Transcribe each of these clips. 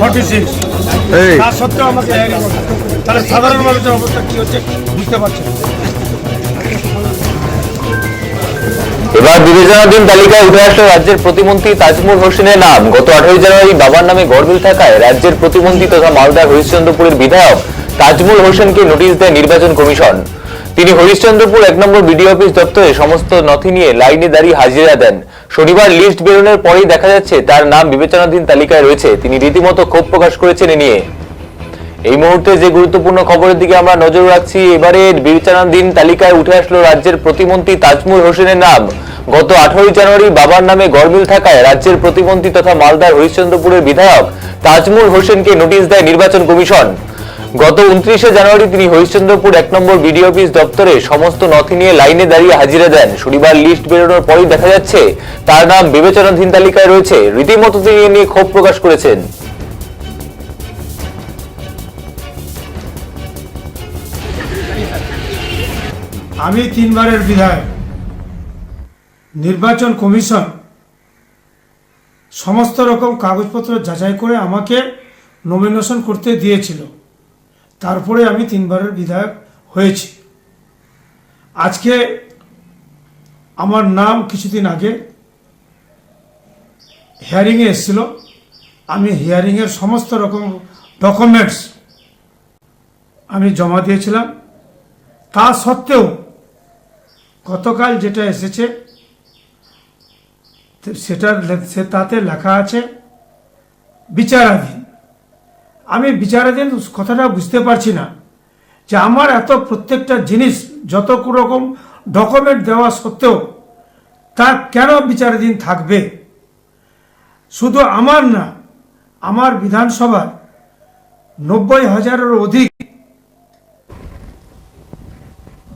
46 তার সত্ত্বেও আমাকে তাহলে সাধারণ মানুষের অবস্থা কি হচ্ছে বুঝতে পারছেন। এবার বিবেচনাধীন তালিকায় উঠে আসলো রাজ্যের প্রতিমন্ত্রী তাজমুল হোসেনের নাম। গত 18 জানুয়ারি বাবার নামে গড়মিল থাকায় রাজ্যের প্রতিমন্ত্রী তথা মালদার হরিশ্চন্দ্রপুরের বিধায়ক তাজমুল হোসেনকে নোটিশ দেয় নির্বাচন কমিশন। তিনি হরিশ্চন্দ্রপুর 1 নম্বর বিডিও অফিস দপ্তরে সমস্ত নথি নিয়ে লাইনে দাঁড়িয়ে হাজিরা দেন। শনিবার লিস্ট বেরোনোর পরেই দেখা যাচ্ছে তার নাম বিবেচনাধীন তালিকায় রয়েছে। তিনি রীতিমতো ক্ষোভ প্রকাশ করেছেন এ নিয়ে। এই মুহূর্তে যে গুরুত্বপূর্ণ খবরের দিকে আমরা নজর রাখছি, এবারে বিবেচনাধীন তালিকায় উঠে আসলো রাজ্যের প্রতিমন্ত্রী তাজমুল হোসেনের নাম। গত 18 জানুয়ারি বাবার নামে গড়মিল থাকায় রাজ্যের প্রতিমন্ত্রী তথা মালদার হরিশ্চন্দ্রপুরের বিধায়ক তাজমুল হোসেনকে নোটিশ দেয় নির্বাচন কমিশন। গত 29 জানুয়ারি তিনি হরিশ্চন্দ্রপুর 1 নম্বর বিডিও অফিস দপ্তরে সমস্ত নথি নিয়ে লাইনে দাঁড়িয়ে হাজিরা দেন। শনিবার লিস্ট বেরোনোর পরেই দেখা যাচ্ছে তার নাম বিবেচনাধীন তালিকায় রয়েছে। রীতিমতো তিনি এ নিয়ে ক্ষোভ প্রকাশ করেছেন। আমি 3 বারের বিধায়ক। নির্বাচন কমিশন সমস্ত রকম কাগজপত্র যাচাই করে আমাকে নমিনেশন করতে দিয়েছিল, তারপরে আমি 3 বারের বিধায়ক হয়েছি। আজকে আমার নাম কিছুদিন আগে হিয়ারিংয়ে এসেছিল। আমি হিয়ারিংয়ের সমস্ত রকম ডকুমেন্টস আমি জমা দিয়েছিলাম। তা সত্ত্বেও গতকাল যেটা এসেছে তাতে লেখা আছে বিচারাধীন। আমি বিচারাধীন কথাটা বুঝতে পারছি না যে আমার এত প্রত্যেকটা জিনিস যত রকম ডকুমেন্ট দেওয়া সত্ত্বেও তা কেন বিচারাধীন থাকবে। শুধু আমার না, আমার বিধানসভার 90,000-এর অধিক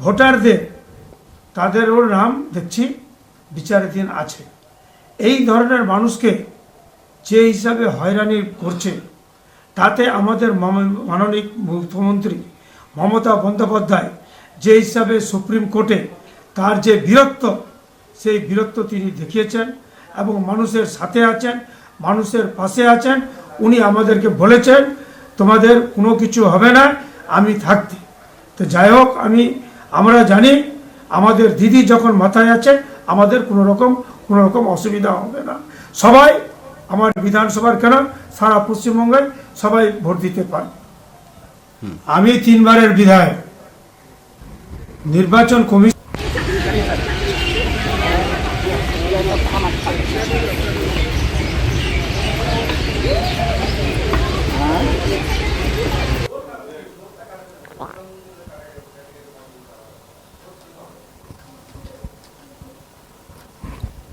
ভোটারদের তাদেরও নাম দেখছি বিচারাধীন আছে। এই ধরনের মানুষকে যে হিসাবে হয়রানি করছে, তাতে আমাদের মাননীয় মুখ্যমন্ত্রী মমতা বন্দ্যোপাধ্যায় যে হিসাবে সুপ্রিম কোর্টে তার যে বীরত্ব, সেই বীরত্ব তিনি দেখিয়েছেন এবং মানুষের সাথে আছেন, মানুষের পাশে আছেন। উনি আমাদেরকে বলেছেন তোমাদের কোনো কিছু হবে না, আমি থাকতে। তো যাই হোক, আমরা জানি আমাদের দিদি যখন মাথায় আছে আমাদের কোনো রকম অসুবিধা হবে না। সবাই আমার বিধানসভার কেন সারা পশ্চিমবঙ্গে সবাই ভোট দিতে পারে। আমি 3 বারের বিধায়ক। নির্বাচন কমিশন